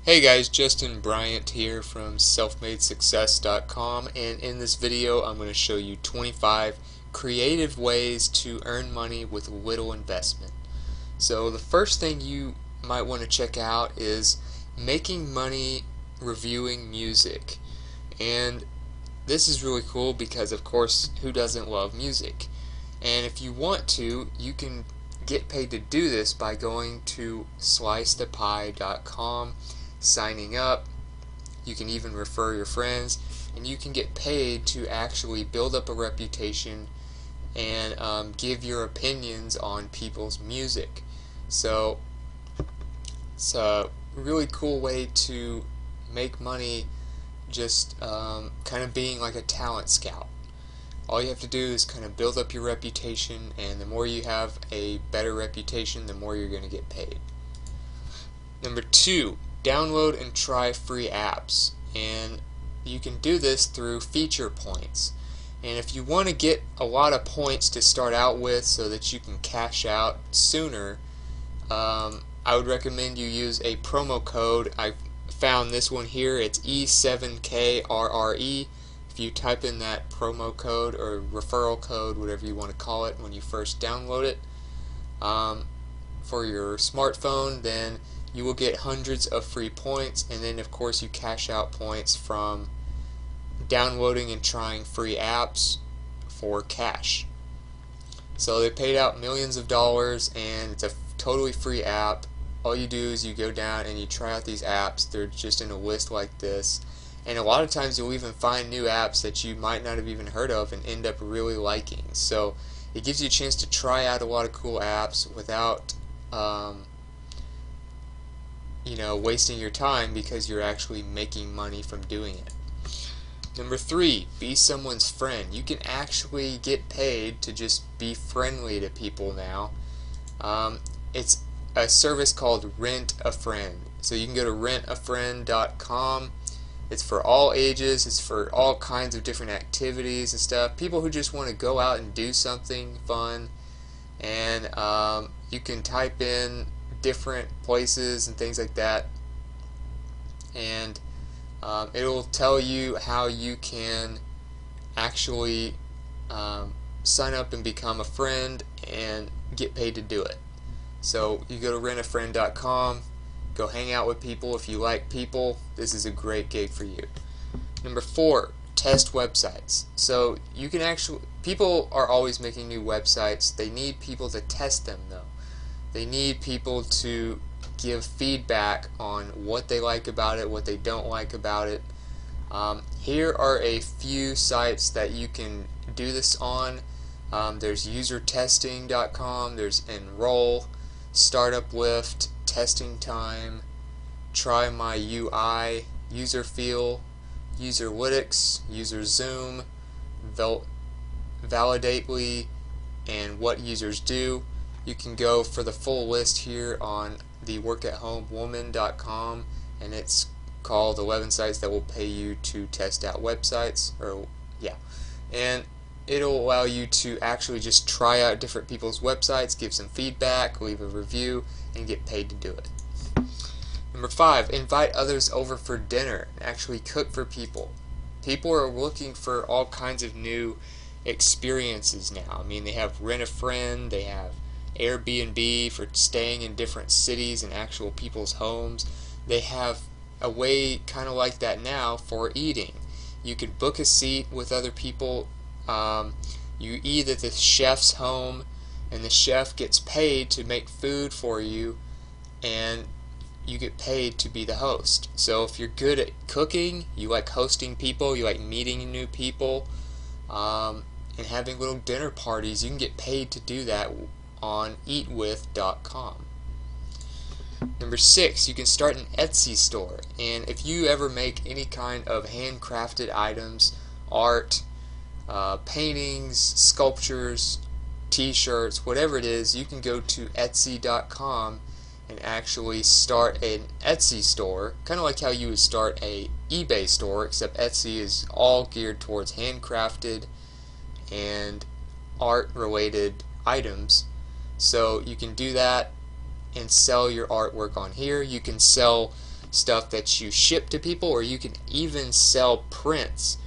Hey guys, Justin Bryant here from selfmadesuccess.com, and in this video I'm going to show you 25 creative ways to earn money with little investment. So the first thing you might want to check out is making money reviewing music. And this is really cool because of course who doesn't love music? And if you want to, you can get paid to do this by going to slicethepie.com, signing up. You can even refer your friends, and you can get paid to actually build up a reputation and give your opinions on people's music. So it's a really cool way to make money, just kind of being like a talent scout. All you have to do is kind of build up your reputation, and the more you have a better reputation, the more you're going to get paid. Number 2, download and try free apps. And you can do this through feature points. And if you want to get a lot of points to start out with so that you can cash out sooner, I would recommend you use a promo code. I found this one here. It's E7KRRE. If you type in that promo code or referral code, whatever you want to call it, when you first download it for your smartphone, then you will get hundreds of free points, and then of course you cash out points from downloading and trying free apps for cash. So they paid out millions of dollars, and it's a totally free app. All you do is you go down and you try out these apps. They're just in a list like this. And a lot of times you'll even find new apps that you might not have even heard of and end up really liking. So it gives you a chance to try out a lot of cool apps without wasting your time, because you're actually making money from doing it. Number 3, be someone's friend. You can actually get paid to just be friendly to people now. It's a service called Rent a Friend. So you can go to rentafriend.com. It's for all ages. It's for all kinds of different activities and stuff. People who just want to go out and do something fun. And you can type in different places and things like that, and it'll tell you how you can actually sign up and become a friend and get paid to do it. So you go to rentafriend.com, go hang out with people. If you like people, this is a great gig for you. Number 4, test websites. So you can actually, people are always making new websites. They need people to test them though. They need people to give feedback on what they like about it, what they don't like about it. Here are a few sites that you can do this on. There's usertesting.com, there's Enroll, Startup Lift, Testing Time, Try My UI, Userfeel, Userlytics, UserZoom, Validately, and What Users Do. You can go for the full list here on the workathomewoman.com, and it's called 11 sites that will pay you to test out websites, and it'll allow you to actually just try out different people's websites, give some feedback, leave a review, and get paid to do it. Number 5, invite others over for dinner and actually cook for people. People are looking for all kinds of new experiences now. I mean, they have Rent a Friend, they have Airbnb for staying in different cities and actual people's homes. They have a way kind of like that now for eating. You can book a seat with other people. You eat at the chef's home, and the chef gets paid to make food for you, and you get paid to be the host. So if you're good at cooking, you like hosting people, you like meeting new people, and having little dinner parties, you can get paid to do that on eatwith.com. Number 6, you can start an Etsy store. And if you ever make any kind of handcrafted items, art, paintings, sculptures, t-shirts, whatever it is, you can go to etsy.com and actually start an Etsy store, kind of like how you would start a eBay store, except Etsy is all geared towards handcrafted and art related items. So you can do that and sell your artwork on here. You can sell stuff that you ship to people, or you can even sell prints.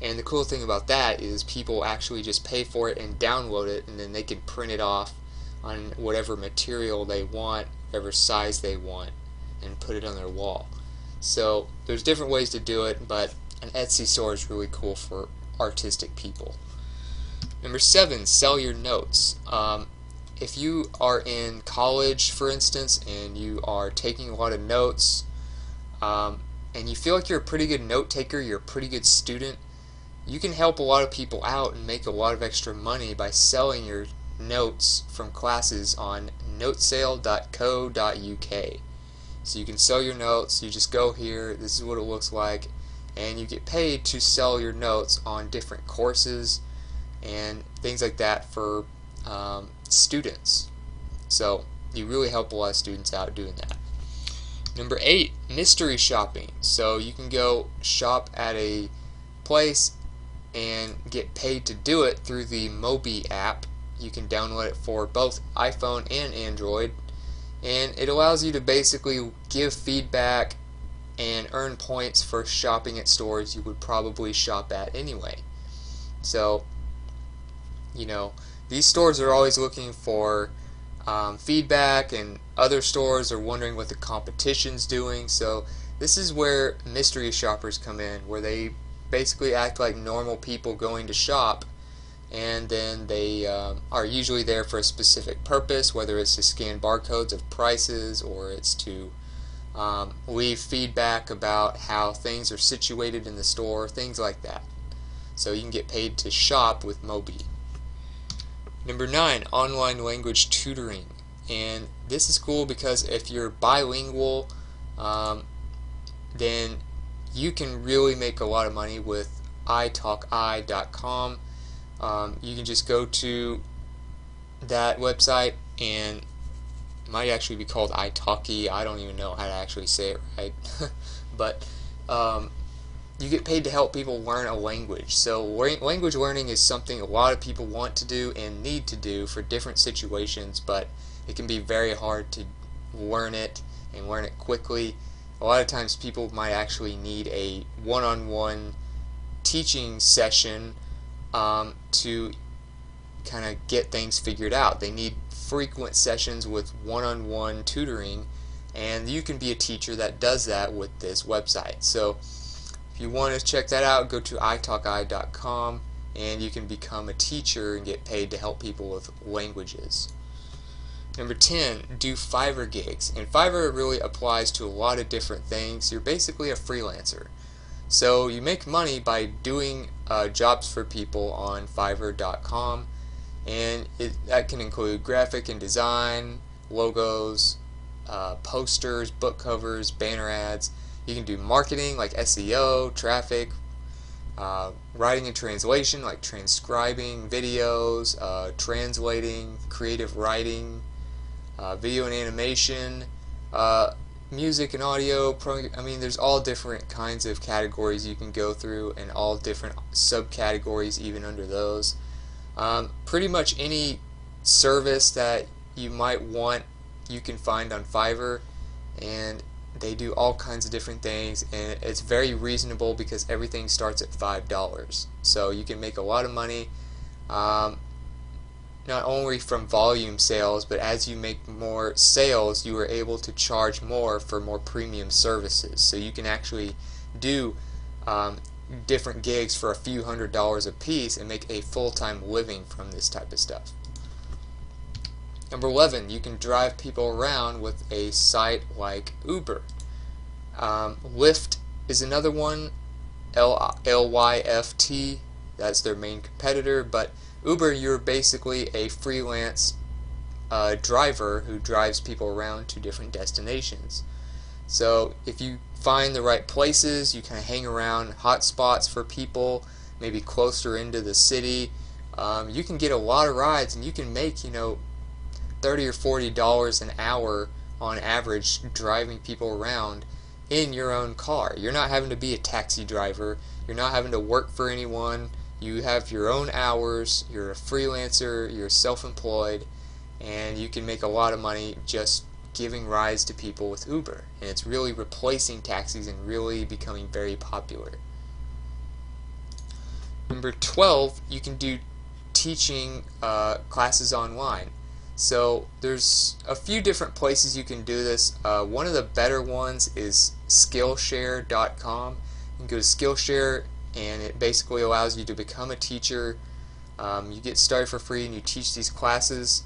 And the cool thing about that is people actually just pay for it and download it, and then they can print it off on whatever material they want, whatever size they want, and put it on their wall. So there's different ways to do it, but an Etsy store is really cool for artistic people. Number 7, sell your notes. If you are in college, for instance, and you are taking a lot of notes, and you feel like you're a pretty good note taker, you're a pretty good student, you can help a lot of people out and make a lot of extra money by selling your notes from classes on notesale.co.uk. So you can sell your notes. You just go here, this is what it looks like, and you get paid to sell your notes on different courses and things like that for students. So you really help a lot of students out doing that. Number 8, mystery shopping. So you can go shop at a place and get paid to do it through the Mobi app. You can download it for both iPhone and Android, and it allows you to basically give feedback and earn points for shopping at stores you would probably shop at anyway. So, you know, these stores are always looking for feedback, and other stores are wondering what the competition's doing. So this is where mystery shoppers come in, where they basically act like normal people going to shop, and then they are usually there for a specific purpose, whether it's to scan barcodes of prices or it's to leave feedback about how things are situated in the store, things like that. So you can get paid to shop with Mobi. Number 9, online language tutoring. And this is cool because if you're bilingual, then you can really make a lot of money with italki.com. You can just go to that website, and it might actually be called italki. I don't even know how to actually say it right. But you get paid to help people learn a language. So language learning is something a lot of people want to do and need to do for different situations, but it can be very hard to learn it and learn it quickly. A lot of times people might actually need a one-on-one teaching session to kind of get things figured out. They need frequent sessions with one-on-one tutoring, and you can be a teacher that does that with this website. So if you want to check that out, go to italki.com, and you can become a teacher and get paid to help people with languages. Number 10, do Fiverr gigs. And Fiverr really applies to a lot of different things. You're basically a freelancer. So you make money by doing jobs for people on Fiverr.com, and that can include graphic and design, logos, posters, book covers, banner ads. You can do marketing like SEO, traffic, writing and translation like transcribing videos, translating, creative writing, video and animation, music and audio. I mean, there's all different kinds of categories you can go through, and all different subcategories even under those. Pretty much any service that you might want you can find on Fiverr, and they do all kinds of different things, and it's very reasonable because everything starts at $5. So you can make a lot of money, not only from volume sales, but as you make more sales, you are able to charge more for more premium services. So you can actually do different gigs for a few $100s a piece and make a full-time living from this type of stuff. Number 11, you can drive people around with a site like Uber. Lyft is another one, Lyft, that's their main competitor, but Uber, you're basically a freelance driver who drives people around to different destinations. So if you find the right places, you kind of hang around hot spots for people, maybe closer into the city, you can get a lot of rides, and you can make, $30 or $40 an hour on average driving people around in your own car. You're not having to be a taxi driver, you're not having to work for anyone, you have your own hours, you're a freelancer, you're self-employed, and you can make a lot of money just giving rise to people with Uber, and it's really replacing taxis and really becoming very popular. Number 12, you can do teaching classes online. So there's a few different places you can do this. One of the better ones is Skillshare.com. You can go to Skillshare, and it basically allows you to become a teacher. You get started for free and you teach these classes.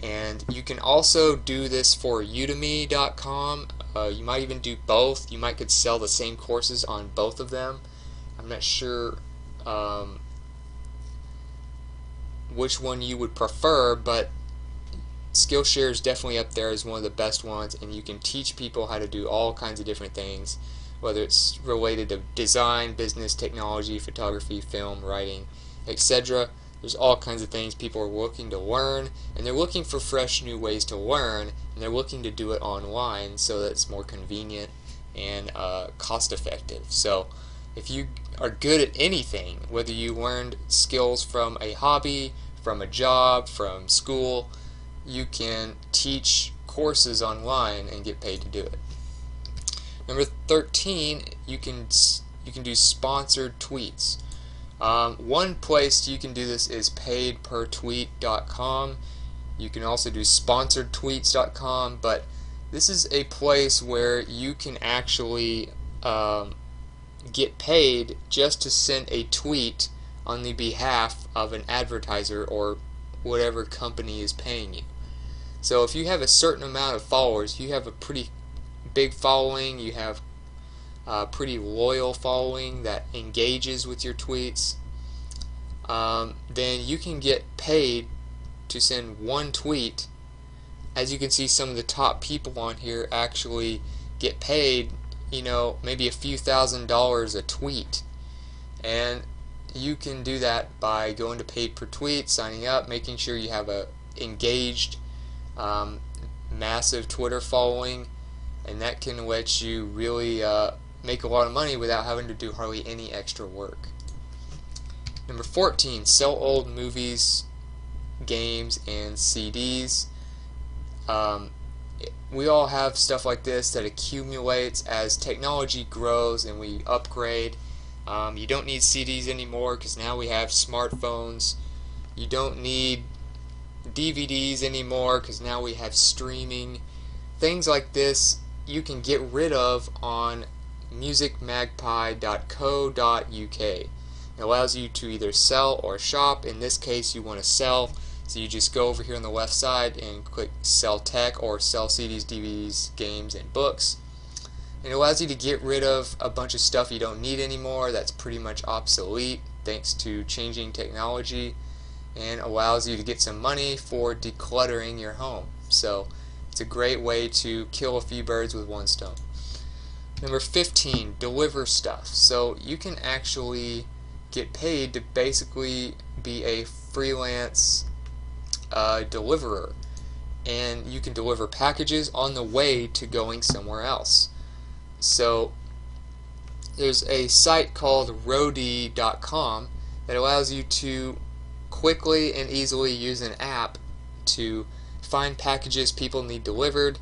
And you can also do this for Udemy.com. You might even do both. You might could sell the same courses on both of them. I'm not sure which one you would prefer, but Skillshare is definitely up there as one of the best ones, and you can teach people how to do all kinds of different things, whether it's related to design, business, technology, photography, film, writing, etc. There's all kinds of things people are looking to learn, and they're looking for fresh new ways to learn, and they're looking to do it online so that it's more convenient and cost effective. So if you are good at anything, whether you learned skills from a hobby, from a job, from school, you can teach courses online and get paid to do it. Number 13, you can do sponsored tweets. One place you can do this is paidpertweet.com. You can also do sponsoredtweets.com, but this is a place where you can actually get paid just to send a tweet on the behalf of an advertiser or whatever company is paying you. So if you have a certain amount of followers, you have a pretty big following, you have a pretty loyal following that engages with your tweets, then you can get paid to send one tweet. As you can see, some of the top people on here actually get paid, maybe a few $1,000s a tweet. And you can do that by going to paid per tweet, signing up, making sure you have a engaged massive Twitter following, and that can let you really make a lot of money without having to do hardly any extra work. Number 14, sell old movies, games, and CDs. We all have stuff like this that accumulates as technology grows and we upgrade. You don't need CDs anymore because now we have smartphones. You don't need DVDs anymore because now we have streaming. Things like this you can get rid of on musicmagpie.co.uk. It allows you to either sell or shop. In this case, you want to sell, so you just go over here on the left side and click sell tech or sell CDs, DVDs, games, and books. And it allows you to get rid of a bunch of stuff you don't need anymore that's pretty much obsolete thanks to changing technology, and allows you to get some money for decluttering your home. So it's a great way to kill a few birds with one stone. Number 15, deliver stuff. So you can actually get paid to basically be a freelance deliverer, and you can deliver packages on the way to going somewhere else. So there's a site called roadie.com that allows you to quickly and easily use an app to find packages people need delivered,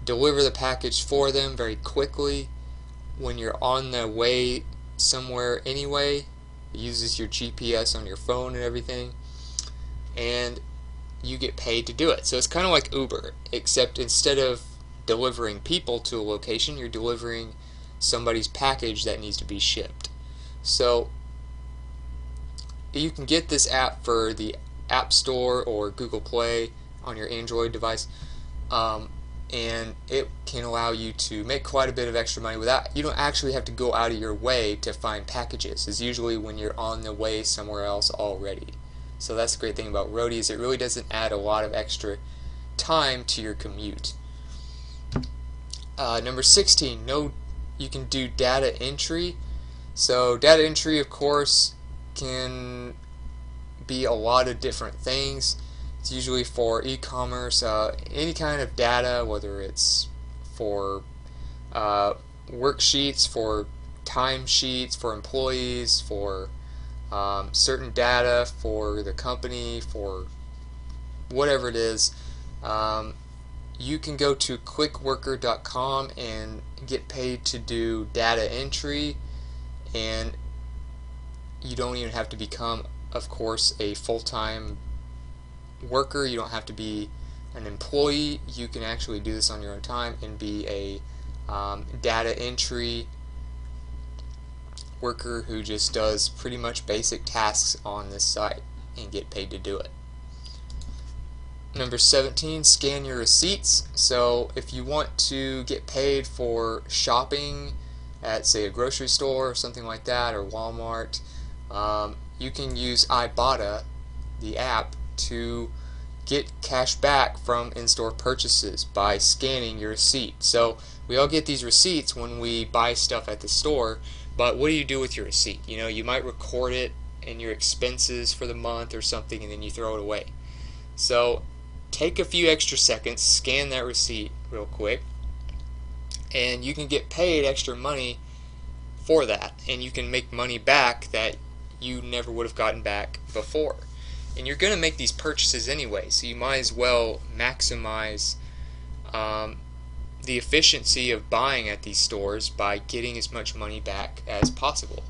deliver the package for them very quickly when you're on the way somewhere anyway. It uses your GPS on your phone and everything, and you get paid to do it. So it's kind of like Uber, except instead of delivering people to a location, you're delivering somebody's package that needs to be shipped. So you can get this app for the App Store or Google Play on your Android device, and it can allow you to make quite a bit of extra money without, you don't actually have to go out of your way to find packages. It's usually when you're on the way somewhere else already. So that's the great thing about Roadie, is it really doesn't add a lot of extra time to your commute. Number 16, you can do data entry. So data entry, of course, can be a lot of different things. It's usually for e-commerce, any kind of data, whether it's for worksheets, for timesheets, for employees, for certain data for the company, for whatever it is. you can go to clickworker.com and get paid to do data entry, and you don't even have to become, of course, a full-time worker. You don't have to be an employee. You can actually do this on your own time and be a data entry worker who just does pretty much basic tasks on this site and get paid to do it. Number 17, scan your receipts. So if you want to get paid for shopping at, say, a grocery store or something like that, or Walmart, you can use Ibotta, the app, to get cash back from in-store purchases by scanning your receipt. So we all get these receipts when we buy stuff at the store, but what do you do with your receipt? You know, you might record it in your expenses for the month or something, and then you throw it away. So take a few extra seconds, scan that receipt real quick, and you can get paid extra money for that, and you can make money back that you never would have gotten back before. And you're going to make these purchases anyway, so you might as well maximize the efficiency of buying at these stores by getting as much money back as possible.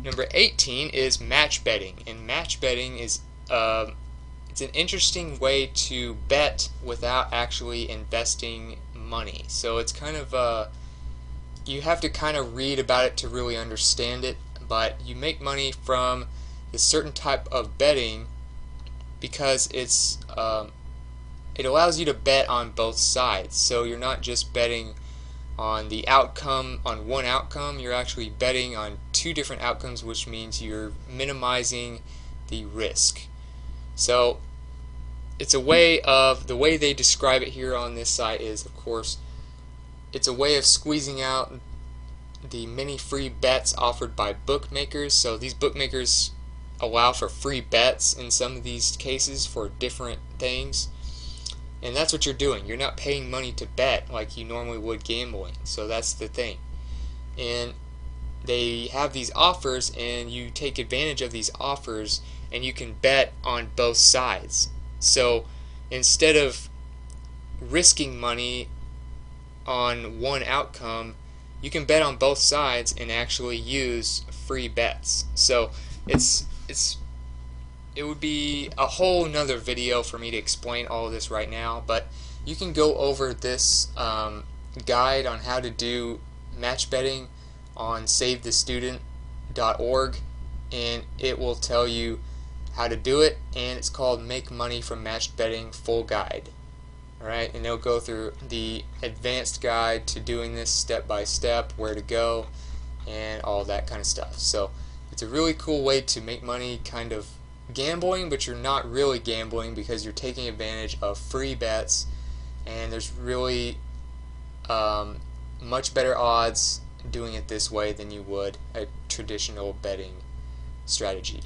Number 18 is match betting, and match betting is it's an interesting way to bet without actually investing money. So it's kind of you have to kind of read about it to really understand it, but you make money from this certain type of betting because it's it allows you to bet on both sides. So you're not just betting on the outcome, on one outcome, you're actually betting on two different outcomes, which means you're minimizing the risk. So it's a way of, the way they describe it here on this site is, of course, it's a way of squeezing out the many free bets offered by bookmakers. So these bookmakers allow for free bets in some of these cases for different things, and that's what you're doing. You're not paying money to bet like you normally would gambling. So that's the thing. And they have these offers, and you take advantage of these offers, and you can bet on both sides. So instead of risking money on one outcome, you can bet on both sides and actually use free bets. So it would be a whole nother video for me to explain all of this right now, but you can go over this guide on how to do match betting on savethestudent.org, and it will tell you how to do it, and it's called Make Money from Match Betting Full Guide. Alright, and it'll go through the advanced guide to doing this step by step, where to go, and all that kind of stuff. So it's a really cool way to make money, kind of gambling, but you're not really gambling because you're taking advantage of free bets, and there's really much better odds doing it this way than you would a traditional betting strategy.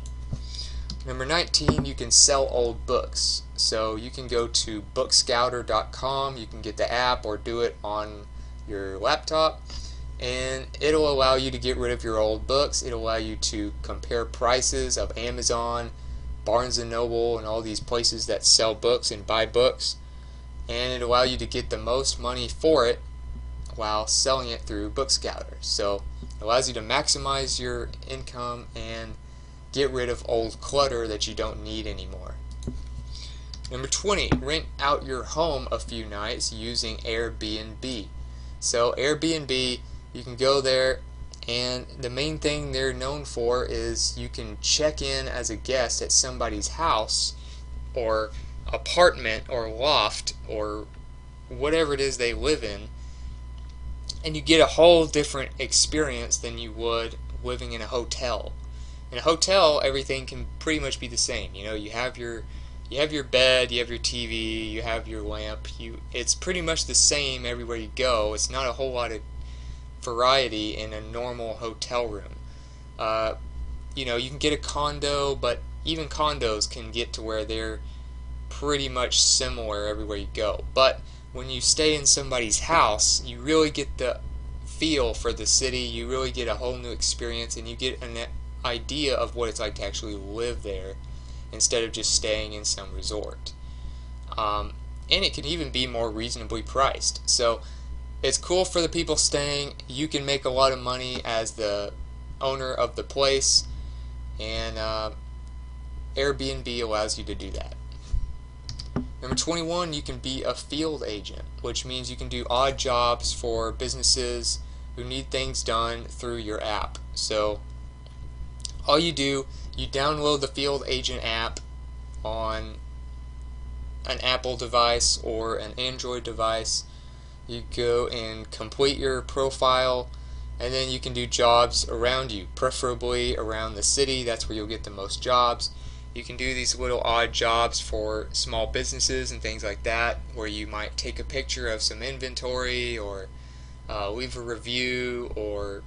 Number 19, you can sell old books. So you can go to bookscouter.com, you can get the app or do it on your laptop, and it'll allow you to get rid of your old books. It'll allow you to compare prices of Amazon, Barnes & Noble, and all these places that sell books and buy books, and it'll allow you to get the most money for it while selling it through Bookscouter. So it allows you to maximize your income and get rid of old clutter that you don't need anymore. Number 20, rent out your home a few nights using Airbnb. So Airbnb, you can go there, and the main thing they're known for is you can check in as a guest at somebody's house or apartment or loft or whatever it is they live in, and you get a whole different experience than you would living in a hotel. In a hotel, everything can pretty much be the same. You know, you have your bed, you have your TV, you have your lamp. It's pretty much the same everywhere you go. It's not a whole lot of variety in a normal hotel room. You know, you can get a condo, but even condos can get to where they're pretty much similar everywhere you go. But when you stay in somebody's house, you really get the feel for the city. You really get a whole new experience, and you get an idea of what it's like to actually live there instead of just staying in some resort. and it can even be more reasonably priced. So it's cool for the people staying. You can make a lot of money as the owner of the place, and Airbnb allows you to do that. Number 21, you can be a field agent, which means you can do odd jobs for businesses who need things done through your app. So all you do, you download the field agent app on an Apple device or an Android device. You go and complete your profile, and then you can do jobs around you, preferably around the city. That's where you'll get the most jobs. You can do these little odd jobs for small businesses and things like that, where you might take a picture of some inventory, or leave a review, or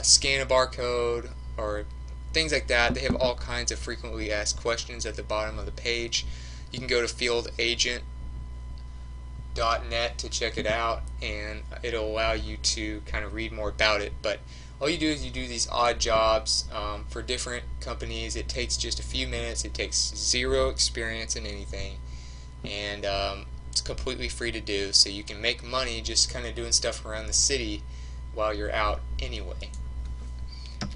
scan a barcode, or things like that. They have all kinds of frequently asked questions at the bottom of the page. You can go to fieldagent.net to check it out, and it'll allow you to kind of read more about it. But all you do is you do these odd jobs for different companies. It takes just a few minutes. It takes zero experience in anything, and it's completely free to do. So you can make money just kind of doing stuff around the city while you're out anyway.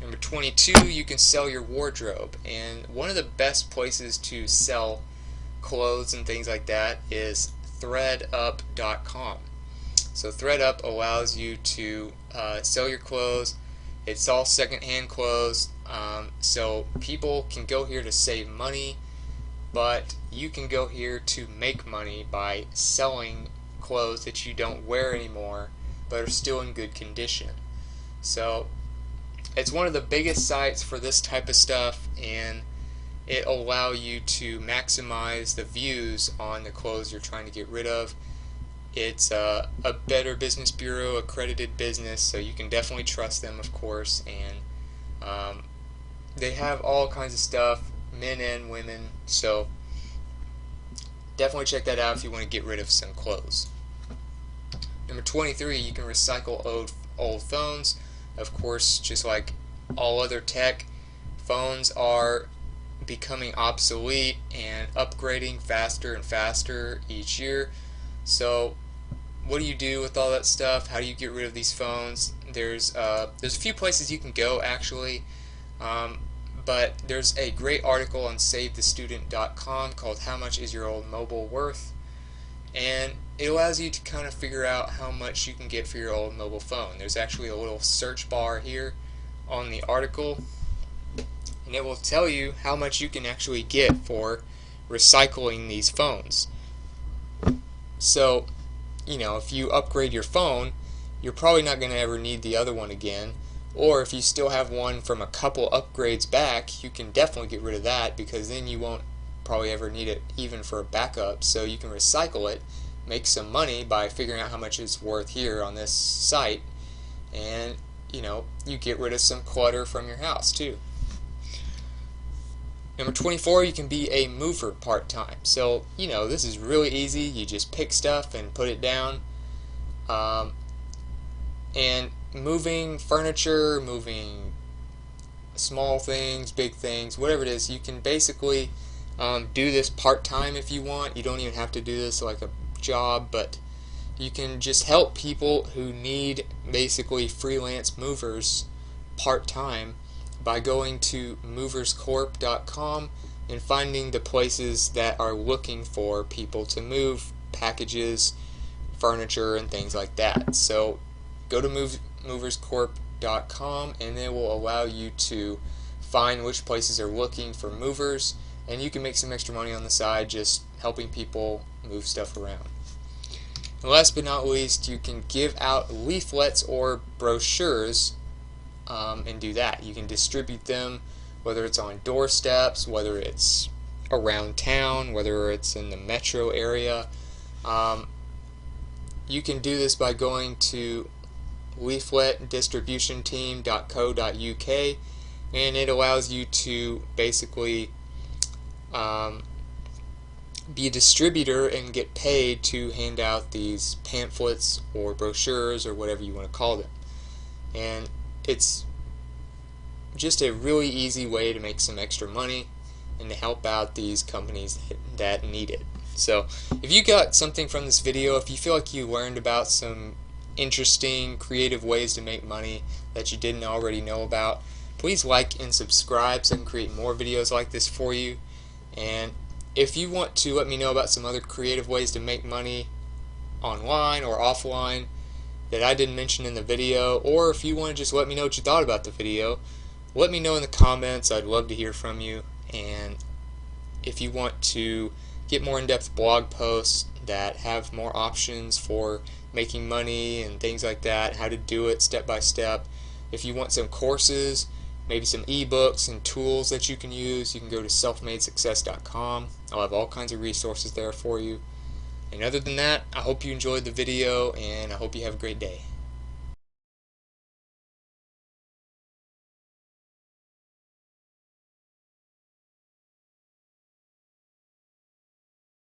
Number 22, you can sell your wardrobe. And one of the best places to sell clothes and things like that is threadup.com. So threadup allows you to sell your clothes. It's all secondhand clothes, so people can go here to save money, but you can go here to make money by selling clothes that you don't wear anymore but are still in good condition. So it's one of the biggest sites for this type of stuff, and it allow you to maximize the views on the clothes you're trying to get rid of. It's a Better Business Bureau accredited business, so you can definitely trust them, of course. And they have all kinds of stuff, men and women, so definitely check that out if you want to get rid of some clothes. Number 23, you can recycle old phones. Of course, just like all other tech, phones are becoming obsolete and upgrading faster and faster each year. So what do you do with all that stuff? How do you get rid of these phones? There's a few places you can go, actually, but there's a great article on SaveTheStudent.com called "How Much Is Your Old Mobile Worth?" and it allows you to kind of figure out how much you can get for your old mobile phone. There's actually a little search bar here on the article, and it will tell you how much you can actually get for recycling these phones. So, if you upgrade your phone, you're probably not going to ever need the other one again. Or if you still have one from a couple upgrades back, you can definitely get rid of that, because then you won't probably ever need it even for a backup. So you can recycle it, make some money by figuring out how much it's worth here on this site, and you get rid of some clutter from your house too. Number 24, you can be a mover part-time. So, this is really easy. You just pick stuff and put it down. And moving furniture, moving small things, big things, whatever it is, you can basically do this part-time if you want. You don't even have to do this like a job, but you can just help people who need basically freelance movers part-time by going to moverscorp.com and finding the places that are looking for people to move packages, furniture, and things like that. So go to moverscorp.com, and it will allow you to find which places are looking for movers, and you can make some extra money on the side just helping people move stuff around. And last but not least, you can give out leaflets or brochures and do that. You can distribute them, whether it's on doorsteps, whether it's around town, whether it's in the metro area. You can do this by going to leafletdistributionteam.co.uk, and it allows you to basically be a distributor and get paid to hand out these pamphlets or brochures or whatever you want to call them. And it's just a really easy way to make some extra money and to help out these companies that need it. So if you got something from this video, if you feel like you learned about some interesting creative ways to make money that you didn't already know about, please like and subscribe so I can create more videos like this for you. And if you want to let me know about some other creative ways to make money online or offline that I didn't mention in the video, or if you want to just let me know what you thought about the video, let me know in the comments. I'd love to hear from you. And if you want to get more in-depth blog posts that have more options for making money and things like that, how to do it step by step, if you want some courses, maybe some ebooks and tools that you can use, you can go to selfmadesuccess.com. I'll have all kinds of resources there for you. And other than that, I hope you enjoyed the video, and I hope you have a great day.